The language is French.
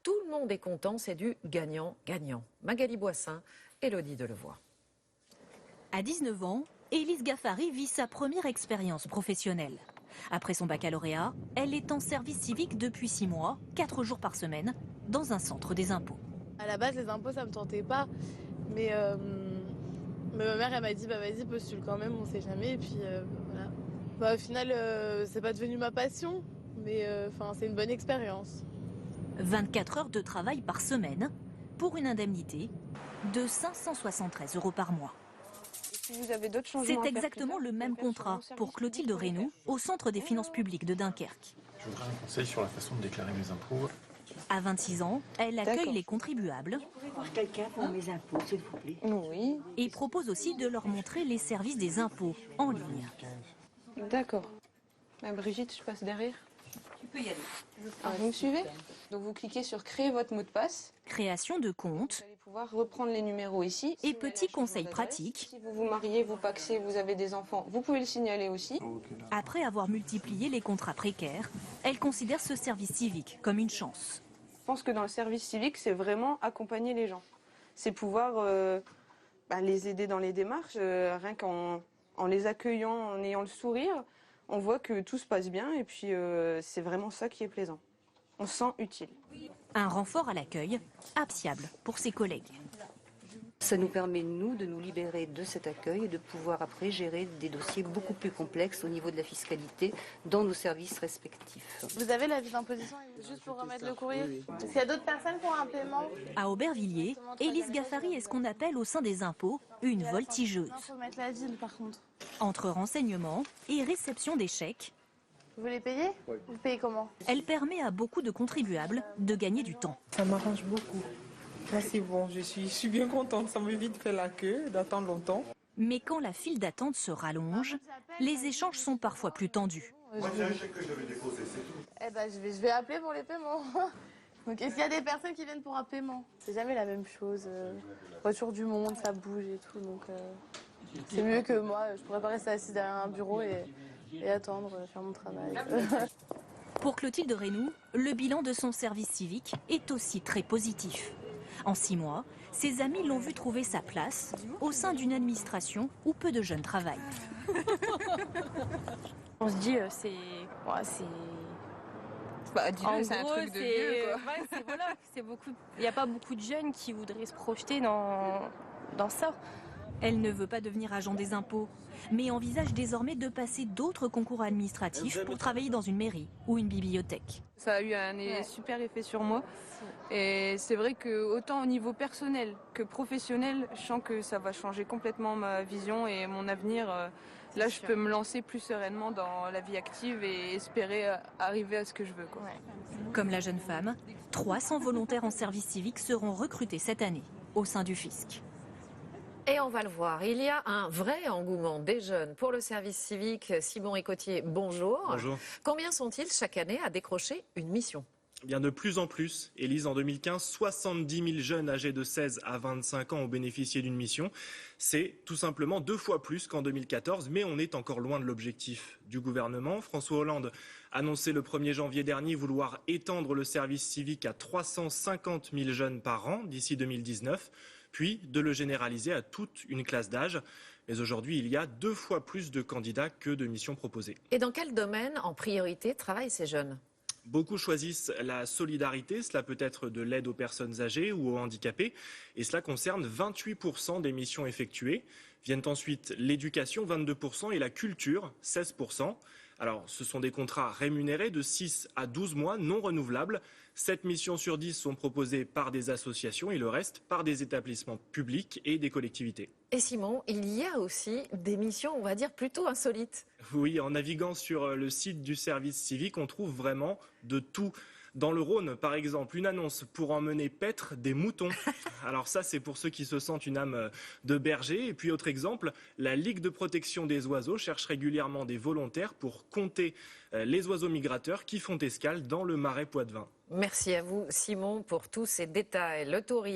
tout le monde est content, c'est du gagnant-gagnant. Magali Boissin, Élodie Delevoye. À 19 ans, Élise Gaffari vit sa première expérience professionnelle. Après son baccalauréat, elle est en service civique depuis 6 mois, 4 jours par semaine, dans un centre des impôts. À la base, les impôts, ça me tentait pas. Mais ma mère, elle m'a dit, bah vas-y, postule quand même, on sait jamais. Et puis voilà. Bah, au final, c'est pas devenu ma passion, mais c'est une bonne expérience. 24 heures de travail par semaine, pour une indemnité de 573 € par mois. C'est exactement le même contrat pour Clotilde Reynaud au Centre des finances publiques de Dunkerque. Je voudrais un conseil sur la façon de déclarer mes impôts. À 26 ans, elle accueille les contribuables Quelqu'un pour mes impôts, s'il vous plaît. Oui. et propose aussi de leur montrer les services des impôts en ligne. D'accord. Brigitte, je passe derrière. Tu peux y aller. Vous me suivez? Donc vous cliquez sur créer votre mot de passe. Création de compte Vous allez pouvoir reprendre les numéros ici. et petits conseils pratiques. Si vous vous mariez, vous pacsez, vous avez des enfants, vous pouvez le signaler aussi. Après avoir multiplié les contrats précaires, elle considère ce service civique comme une chance. Je pense que dans le service civique, c'est vraiment accompagner les gens. C'est pouvoir les aider dans les démarches, rien qu'en les accueillant, en ayant le sourire, on voit que tout se passe bien et puis c'est vraiment ça qui est plaisant. On se sent utile. Un renfort à l'accueil, appréciable pour ses collègues. Ça nous permet, nous, de nous libérer de cet accueil et de pouvoir après gérer des dossiers beaucoup plus complexes au niveau de la fiscalité dans nos services respectifs. Vous avez l'avis d'imposition juste pour remettre le courrier? Est-ce qu'il y a d'autres personnes qui ont un paiement? À Aubervilliers, Élise Gaffari est ce qu'on appelle au sein des impôts une voltigeuse. Il faut mettre la ville par contre. Entre renseignements et réception des chèques, Vous les payez? Vous payez comment? elle permet à beaucoup de contribuables de gagner du temps. Ça m'arrange beaucoup. Là, c'est bon, je suis bien contente. Ça m'évite de faire la queue, d'attendre longtemps. Mais quand la file d'attente se rallonge, les échanges sont parfois plus tendus. Moi, j'ai un chèque que je devais déposer, c'est tout. Je vais appeler pour les paiements. Donc est-ce qu'il y a des personnes qui viennent pour un paiement? C'est jamais la même chose. Retour du monde, ça bouge et tout. Donc c'est mieux que moi. Je pourrais pas rester assise derrière un bureau et attendre, faire mon travail. Pour Clotilde Reynaud, le bilan de son service civique est aussi très positif. En 6 mois, ses amis l'ont vu trouver sa place au sein d'une administration où peu de jeunes travaillent. On se dit, c'est un truc de vieux, quoi. Il n'y a pas beaucoup de jeunes qui voudraient se projeter dans ça. Elle ne veut pas devenir agent des impôts, mais envisage désormais de passer d'autres concours administratifs pour travailler dans une mairie ou une bibliothèque. Ça a eu un super effet sur moi. Et c'est vrai que autant au niveau personnel que professionnel, je sens que ça va changer complètement ma vision et mon avenir. Là, je peux me lancer plus sereinement dans la vie active et espérer arriver à ce que je veux, quoi. Comme la jeune femme, 300 volontaires en service civique seront recrutés cette année au sein du fisc. Et on va le voir, il y a un vrai engouement des jeunes pour le service civique. Simon Écotier, bonjour. Bonjour. Combien sont-ils chaque année à décrocher une mission? Bien de plus en plus. Élise, en 2015, 70 000 jeunes âgés de 16 à 25 ans ont bénéficié d'une mission. C'est tout simplement 2 fois plus qu'en 2014, mais on est encore loin de l'objectif du gouvernement. François Hollande annonçait le 1er janvier dernier vouloir étendre le service civique à 350 000 jeunes par an d'ici 2019, puis de le généraliser à toute une classe d'âge. Mais aujourd'hui, il y a 2 fois plus de candidats que de missions proposées. Et dans quel domaine, en priorité, travaillent ces jeunes? Beaucoup choisissent la solidarité, cela peut être de l'aide aux personnes âgées ou aux handicapés, et cela concerne 28% des missions effectuées. Viennent ensuite l'éducation, 22%, et la culture, 16%. Alors, ce sont des contrats rémunérés de 6 à 12 mois, non renouvelables. 7 missions sur 10 sont proposées par des associations et le reste par des établissements publics et des collectivités. Et Simon, il y a aussi des missions, on va dire, plutôt insolites. Oui, en naviguant sur le site du service civique, on trouve vraiment de tout. Dans le Rhône, par exemple, une annonce pour emmener paître des moutons. Alors ça, c'est pour ceux qui se sentent une âme de berger. Et puis autre exemple, la Ligue de protection des oiseaux cherche régulièrement des volontaires pour compter les oiseaux migrateurs qui font escale dans le marais poitevin. Merci à vous, Simon, pour tous ces détails. Le tourisme.